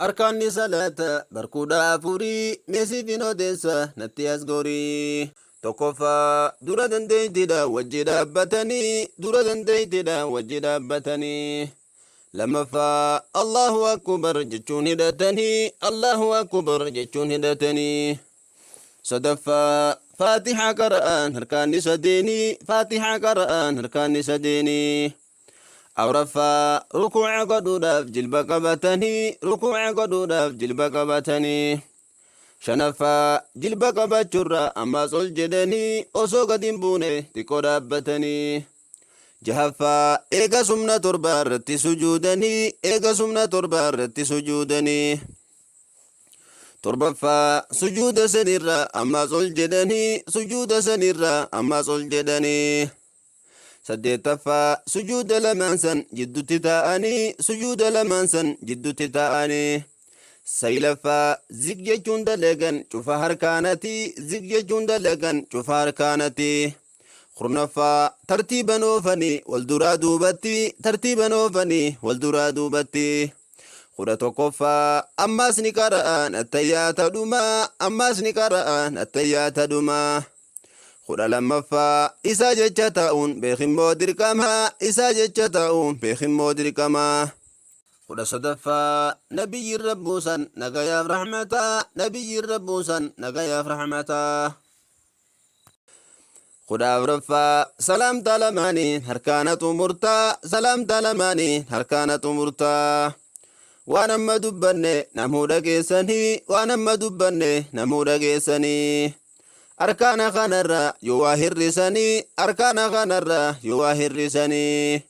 أركان صلاة بركودا فوري ميسي في نوديسا نتياس غوري تكفى دورا دنديتدا وجدا بتني دورا دنديتدا وجدا بتني لما فا الله أكبر جتشون هدتني الله أكبر جتشون هدتني صدفا فاتحة قرآن هركان سديني فاتحة قرآن هركان سديني أورفا ركوع قدودا جلب قبتني ركوع قدودا جلب قبتني شنفا جلب قبتشرا أما صل جدني أسو قدم بوني تكو دابتني جهفا إيقا سمنا تربا رتي سجودني إيقا سمنا تربا رتي سجودني تربفا سجود سنرا أما صل جدني سجود سنرا أما صل جدني سديتفا سجود لمنسن جدو تتاءني سجود لمنسن جدو تتاءني سيلفا زيج جند لغن شوف هركانتي زيج جند لغن شوف هركانتي خرنفا ترتيبا نوفني والدرا دوبتي ترتيبا نوفني والدرا دوبتي خرطو كفا أماس نكران التيات دوما أماس نكران التيات دوما خدا لما فا إسا جتاون بخم مودر كما إسا جتاون بخم مودر كما خدا صدفا نبي الربوسا نغايا فرحمتا نبي الربوسا نغايا فرحمتا خدا فرفا سلام تلماني هركانة مرتا سلام تلماني هركانة مرتا وانا ما دبني نمودا جيساني وانا ما دبني نمودا جيساني أركان خنرا يواهر رساني أركان خنرا يواهر رساني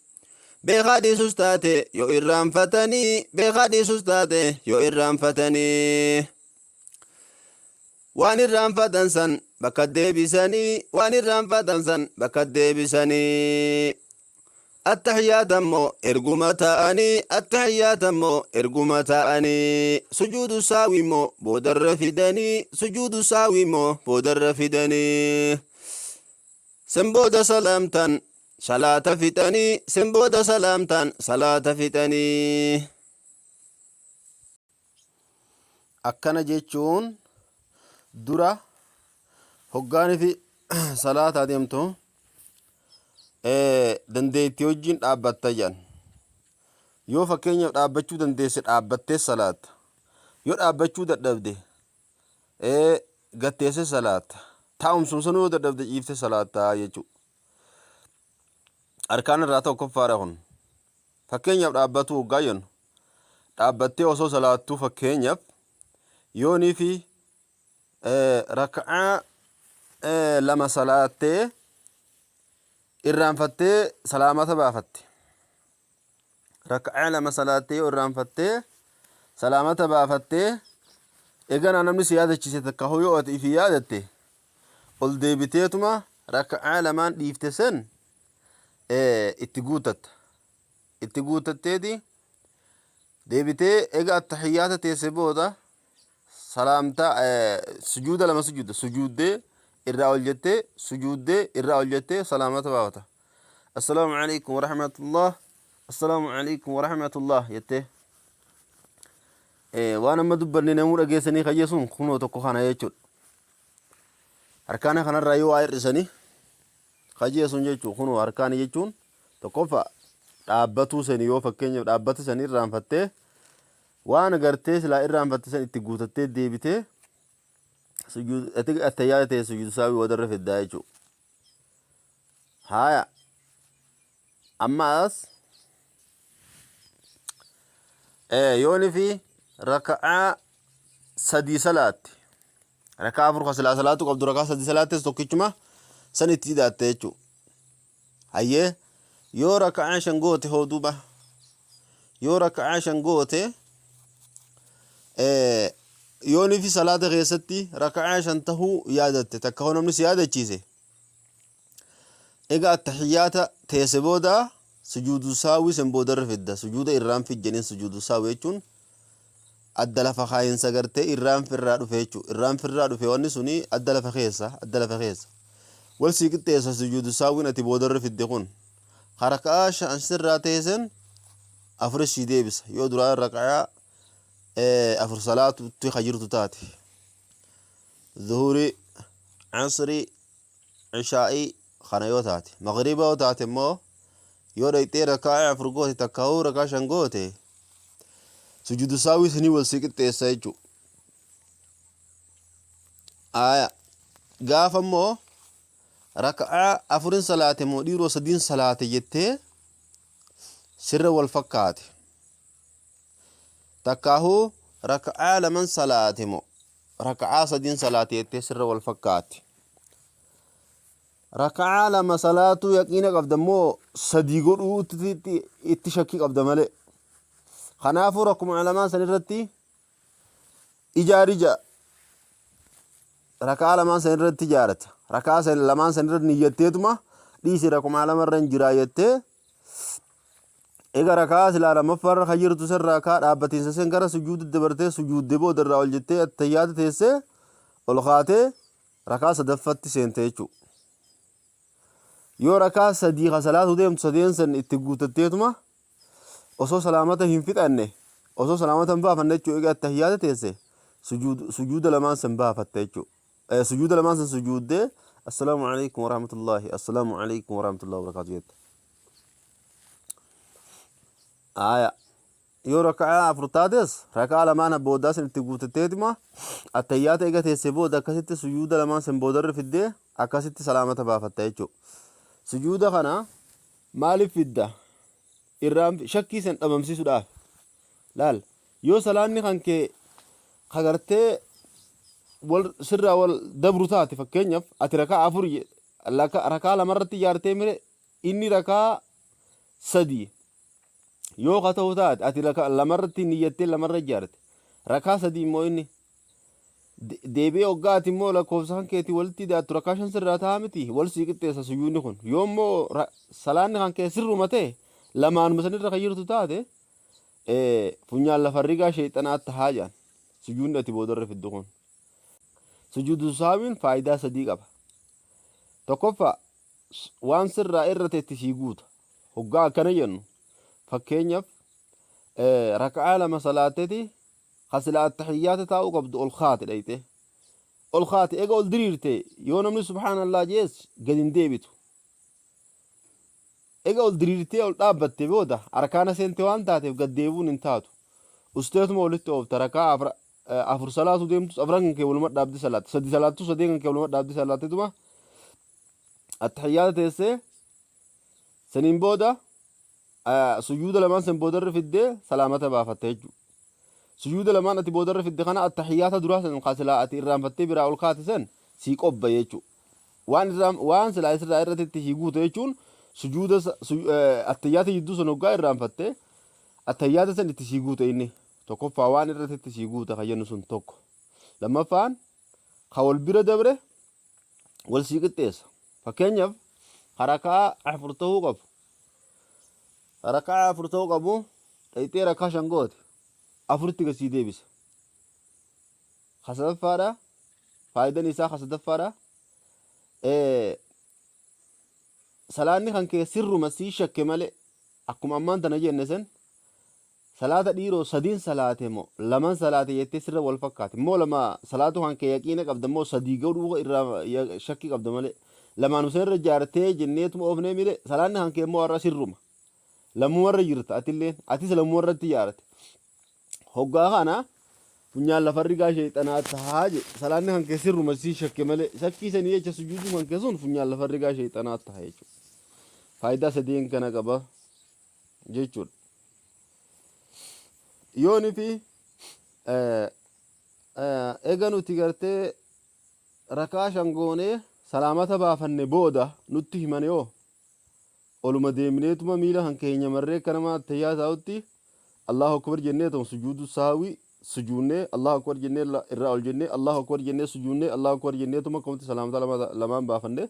بخادي سستاتي يو إرام فتني بخادي سستاتي يو إرام فتني وان إرام فتنسن بكدي بساني وان إرام فتنسن بكدي بساني التحيات مو إرقمتا أني التحيات مو إرقمتا أني سجود ساوي مو بودر فدني سجود ساوي مو بودر فدني سنبود سلامتن صلاة فتني سنبود سلامتن صلاة فتني أكنا جيتشون درا هقاني في صلاة ديمتو dandeetti wajjin dhaabbatta jedhan yoo fakkeenyaaf dhaabbachuu dandeesse dhaabbattee salaata yoo dhaabbachuu dadhabde gatteesse salaata taa'umsuma sana yoo dadhabde ciifte salaata jechuudha. Arkaan irraa tokkoffaadha kun fakkeenyaaf dhaabbatuu hoggaa jennu dhaabbattee osoo salaattuu fakkeenyaaf yoonii fi raka'aa lama salaattee irraanfattee salaamata baafatte raka'aa lama salaattee irraanfattee salaamata baafattee eegana namni si yaadachiise takka yoo ati ifi yaadatte ol deebiteetuma raka'aa lamaan dhiifte sen itti guutatteeti deebitee eega attahiyyaata teesse booda salaamtaa sujuuda lama sujuuddee irraa ol jettee sujuuddee irraa ol jettee salaamata baafata. Assalaamu alaykum wa rahmatullah assalaamu alaykum wa rahmatullah jettee waan amma dubbanne namuu dhageessanii kayyeessuun kunoo tokko kana jechuudha. Harkaana kanarraa yoo waa hir'isanii kayyeessuun jechuudha. Kunoo harkaani jechuun tokkoffaa dhaabbatuu sanii yoo fakkeenyaaf dhaabbata sanii irraanfattee waan agartee silaa irraanfatte san itti guutattee deebitee التيات سجود ساوي ودر في الدايجو هايا أما أس يوني في ركعة سدي صلاة ركعة فرقة صلاة قبل ركعة سدي صلاة تستوكيشما سنتي داتيجو هايه يو ركعة شنغوتي هودوبا يو ركعة شنغوتي yooni fi salaata keessatti raka'aa shan tahuu yaadatte takka hoo namni si yaadachiise egaa attahiyyaata teesse booda sujuudu saawii sen boodarra fidda sujuuda irraan fijjaniin sujuudu saawii jechuun adda lafa kaayinsa gartee irraan firraa dhufe jechuudha. Irraan firraa dhufe wanni suni adda lafa keessa wal sii qixxeessa sujuudu saawiin ati boodarra fidde kun raka'aa shan sirraa teessan afur sii deebisa yoo duraa raka'aa أفر صلاة تخجرت تاتي ظهوري عصري عشائي خنيوتاتي مغربة وتاتي مو يورا يتيرا كاي فرقوتي تكاورا كاشنغوتي سجود ساوي سني والسيكت تيسايجو آية قاف مو ركعة أفرين صلاة مو ديرو سدين صلاة يتي سر والفكات تكاهو ركعة لمن صلاة مو ركعة سدين صلاة يتي سر والفكات ركعة لما صلاة يقينك أبدمو صديقو اتشكيك أبدمالي خنافو ركم علمان سنرتي إجارجا ركعة لمان سنرت تجارت ركعة لمان سنرت نيتيتما ديسي ركم علمان رنجرايتي إيغا ركعة سلا مفر خجرت سر ركعة أبتين سنكر سجود الدبرتي سجود دبو در راولجتي التيات تيسي والخاتي ركعة صدفت سنتيچو يو ركعة صديقة صلاة ديم صدين سن اتقوتتيتما وصو سلامته هنفتنه وصو سلامته بافنچو إيغا التحيات تيسي سجود لمان سن بافتيچو سجود لمان سن سجود دي السلام عليكم ورحمة الله السلام عليكم ورحمة الله وبركاته آية يو ركعة أفرطادس ركعة لمان بوداس اتقوتتيتما التحيات إيغا تيسي بودا كسيت سجود لمان سن بودر في الدي أكاسيت سلامته بافتيچو سجود خنا مالي في الدا إرام شكي سن أمامسي سوداف لال يو سلاني خانكي خغرتي والسر والدبرتات فكينيف أتركا أفرج لك ركا لمرتي جارتي مري إني ركا سدي يو خطوتات أتركا لمرتي نيتي لمرة جارت ركا سدي مو إني ديبي أوقاتي مو لكوفسان كيتي والتي دا تركاشن سراتها متي والسيكتي سسيوني خون يوم مو سلاني خانكي سر متي لما أنمسني رخيرتو تاتي فنيا لفرقا شيطانات حاجان سجود تبودر في الدخون سجود ساوين فايدة صديقة تكفى وان سر رائرة تسيقود هقا كان ينو فكينيف ركعة لما صلاتي خسلا التحيات تاو قبض الخات ليته الخات ايقا الدريرتي يونمني سبحان الله جيس قدين ديبتو ايقا الدريرتي والطابتي بودا أركانا سنتوان تاتي قد ديبون انتاتو استيت مولتو تركا أفر صلاة ديمتو أفران كي ولمت دابدي صلاة سدي صلاة سدين كي ولمت دابدي صلاة تما التحيات تيسي سنين بودا سجود لمان سن بودر في الدي سلامة بافتيجو سجود لمان أتي بودر في الدي خانا التحيات دراسة قاسلا أتي إرام فتي برا والقات سن سيك أبا يجو وان سلا إسرا إرة تتشيقو تيجون سجود التحيات يدو سنوغا إرام فتي التحيات سن تتشيقو تيني توكو فوان الرتي تسيقو تخينو سن توكو لما فان خول بيرا دبره والسيقتيس فكينيف حركة أحفرتو قبو حركة أحفرتو قبو تيتي ركا شنغوت أفرتي قسيدي بس خسدف فارا فايدة نساء خسدف فارا سلاني خانكي سر مسيشة كمالي أكم أمان تنجي النسن صلاة ديرو سدين صلاة مو لمن صلاة يتسر والفكات مو لما صلاة هان كي يقينك أبدا مو صديقه روح إرا شكي أبدا مالي لما نسر جارتي جنيت مو أفني ميلي صلاة هان كي مو أرى سرهم لما مرة جرت أتلين أتيس لما مرة تجارت هقا خانا فنيا لفرقا شيطانا تهاج صلاة هان كي سر مسي شكي مالي شكي سنية سجود هان كيسون فنيا لفرقا شيطانا تهاج فايدة سدين كنا قبا جيشون يوني في ايغانو تيغرتي ركاش انغوني سلامتا بافن بودا نوتي همانيو اولما ديمنيتما ميلا هنكينيا مري كنما تيا زاوتي الله اكبر جنيتو سجود ساوي سجوني الله اكبر جني الرال جني الله اكبر جني سجوني الله اكبر جنيتما كنت سلامتا لما بافن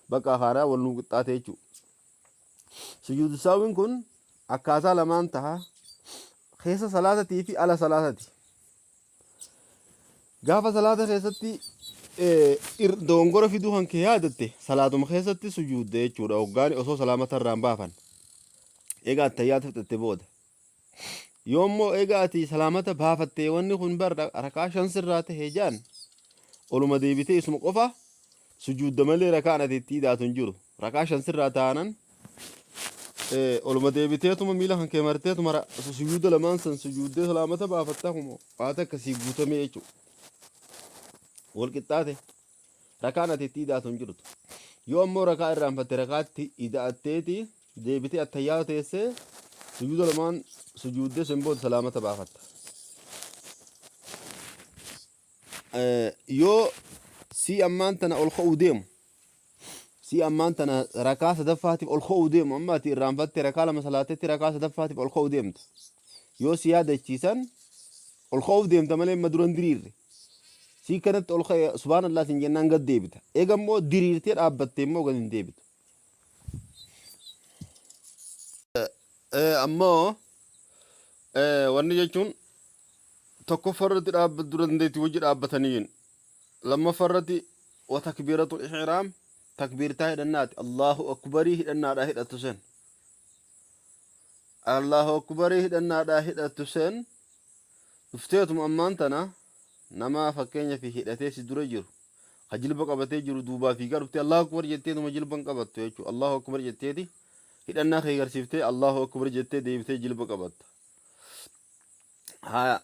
بقى خارا ولنو تاتيچو سجود ساوين كن اكاسا لمان تها خيسة صلاة في على صلاة قافة صلاة خيستي دونغورا في دوهان كيادتي صلاة مخيستي سجود دي چورا وقاني أصو سلامة الرام بافن إيقا التيات في التبود yoommoo eegaati salaamata baafattee wanni kun bar rakaa shan sirraa tahee jaan oluma deebitee isuma qofa sujuudda malee rakaan ati itti hidhaatu hin jiru rakaa shan sirraa taanan oluma deebiteetuma miila kan kee marteetuma sujuuda lamaan san sujuuddee salaamata baafattaa kumoo waata akkasii guutamee jechuudha wal qixxaate rakaan ati itti hidhaatu hin jirtu yoo ammoo rakaa irraanfatte rakaatti hidhaatteeti deebitee attayyaa teessee sujuuda lamaan sujuuddee sun booda salaamata baafatta yoo si ammaan tana ol ka'uu deemu si ammaan tana rakaa sadaffaatiif ol ka'uu deemu amma ati irraanfatte rakaa lama salaatetti rakaa sadaffaatiif ol ka'uu deemta yoo si yaadachiisan ol ka'uuf deemta malee amma duran diriirre si kanatti ol ka'e subhaanallah sin jennaan gad deebita eega immoo diriirtee dhaabbattee immoo gad hin deebitu ammoo wanni jechuun tokkoffaa irratti dhaabbatu dura dandeetti wajji dhaabbataniin lammaffaa irratti wa takbiiratul ihraam takbiirtaa hidhannaati allahu akbarii hidhannaadhaa hidhattu sen allahu akbarii hidhannaadhaa hidhattu sen dhufteetuma ammaan tana nama fakkeenya fi hidhatee si dura jiru ka jilba qabatee jiru duubaa fiigaa dhuftee allahu akbar jetteetuma jilban qabattu jechuu allahu akbar jetteeti hidhannaa kee garsiiftee allahu akbar jettee deebitee jilba qabatta haya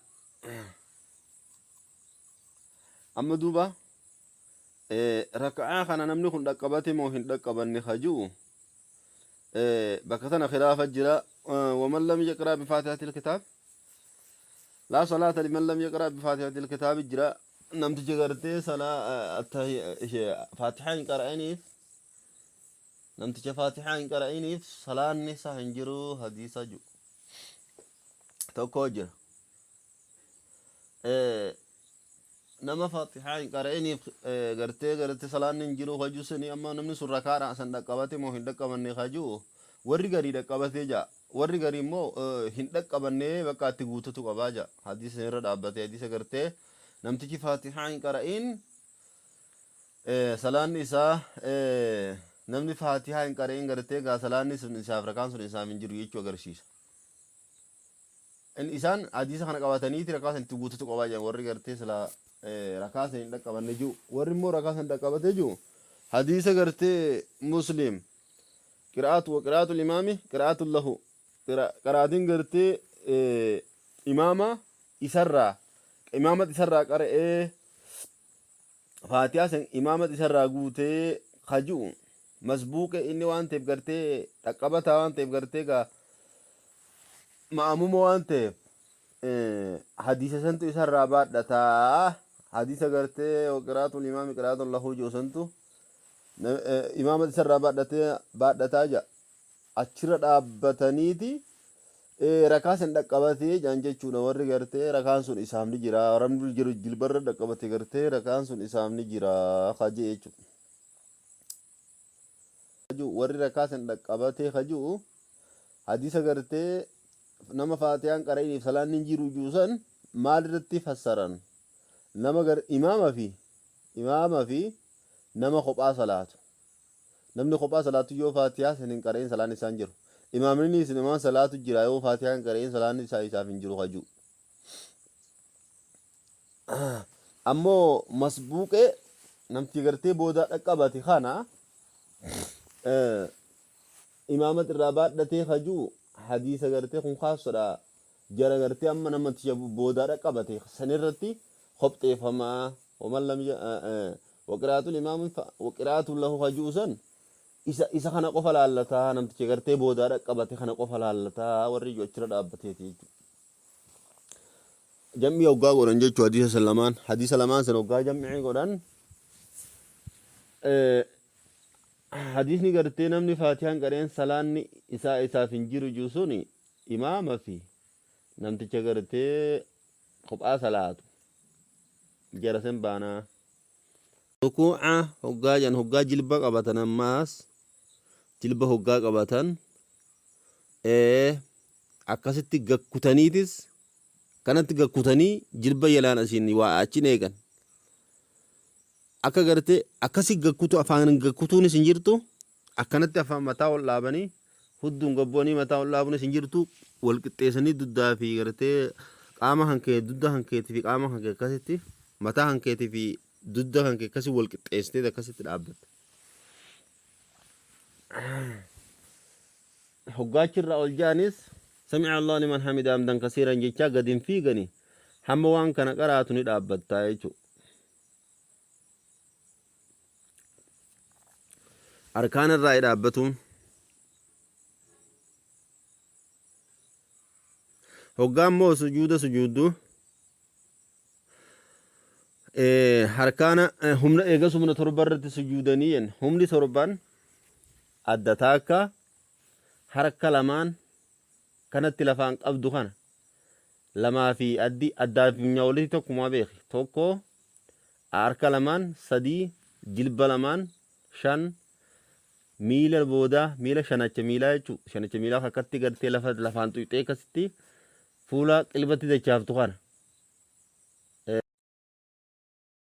amma duuba raka'aa kana namni kun dhaqqabate moo hin dhaqqabanne kajuu bakka tana khilaafa jira waman lam yaqra bifaatihati ilkitaab laa salaata liman lam yaqra bifaatihati ilkitaabi jira namtichi gartee faatihaa hin qara'iniif namticha faatihaa hin qara'iniif salaanni isaa hin jiru hadiisa jiru tokko jira nama faatihaa hin qara'iniif gartee salaanni hin jiru hajuu sanii amma namni sun rakaadha san dhaqqabate moo hin dhaqqabanne hajuu warri garii dhaqqabatee jaa warri garii immoo hin dhaqqabannee bakka itti guututu qabaa jaa hadiisa irra dhaabbatee hadiisa gartee namtichi faatihaa hin qara'in salaanni isaa namni faatihaa hin qara'in gartee gaa salaanni sun isaaf rakaan sun isaaf hin jiru jechuu agarsiisa isaan hadiisa kana qabataniiti rakaa san itti guututu qabaa jiran warri gartee sila rakaa san hin dhaqqabanne jiru warri immoo rakaa san dhaqqabatee jiru hadiisa gartee muslim qiraatu wa qiraatu limaami qiraatu lahu qaraatiin gartee imaama isarraa qara'ee faatihaa san imaama isarraa guutee kajuu masbuuqe inni waan ta'eef gartee dhaqqabataa waan ta'eef gartee gaa ma'amuma waan ta'eef hadiisa santu isarraa baadhataa hadiisa gartee qiraatul imaami qiraatul lahu jiru santu imaama isarraa baadhataa jira achirra dhaabbataniiti rakaa san dhaqqabatee jaan jechuudha warri gartee rakaan sun isaaf ni jira ramni jiru jilbarra dhaqqabate gartee rakaan sun isaaf ni jira kajee jechuudha warri rakaa san dhaqqabatee kajuu hadiisa gartee nama faatihaan qara'iniif salaanni hin jiru juusan maal irratti fassaran nama imaama fi nama kophaa salaatu namni kophaa salaatu yoo faatihaa san hin qara'in salaan isaan jiru imaamni imaam salaatu jira yoo faatihaa hin qara'in salaanni isaaf hin jiru hajuu ammoo masbuuqee namti gartee boodaa dhaqqabate kana imaamat irraa baadhatee hajuu hadiisa gartee kun kaasodha jara gartee amma namatti boodaa dhaqqabate sanirratti qopheeffamaa waman lam waqiraatul imaam waqiraatul lahu hajuusan isa kana qofa laallataa namtichi gartee boodaa dhaqqabate kana qofa laallataa warri achirra dhaabbateeti jechuudha jam'ii hoggaa godhan jechuu hadiisa lamaan san hoggaa jam'ii godhan hadiisni gartee namni faatihaan qareen salaanni isaaf hin jiru juusun imaama fi namticha gartee kophaa salaatu jara sen baanaa rukuuca hoggaa jilba qabatan ammaas jilba hoggaa qabatan akkasitti gakkutaniitis kanatti gakkutanii jilba yalaan asiin waa achin eegan akka gartee akkasi gakkutu afaan gakkutuunis hin jirtu akkanatti afaan mataa ol dhaabanii هدون قبوني متى الله أبونا سنجرتو والقطيسني ددا في غرتي قامة هنكي ددا هنكي في قامة هنكي كاسيتي متى هنكي في ددا هنكي كاسي والقطيسني ده كاسيتي العبد حقاك الرأول جانس سمع الله لمن حمد أمدا كثيرا جيتشا قدم في غني حموان كان قراتني العبد تايجو أركان الرأي العبتون hoggaan moo sujuudu harkaana humna eegas humna torba irratti sujuudanii yen humni torban adda taakka harka lamaan kanatti lafaan qabdu kana lamaa fi addaa fi nyaawoliti tokkumaa beeki tokko harka lamaan sadii jilba lamaan shan miila boodaa miila shanacha miilaa jechuu shanacha miilaa akkatti gartee lafaan tuyxee akkasitti fuula qilbatti dachaaftu kana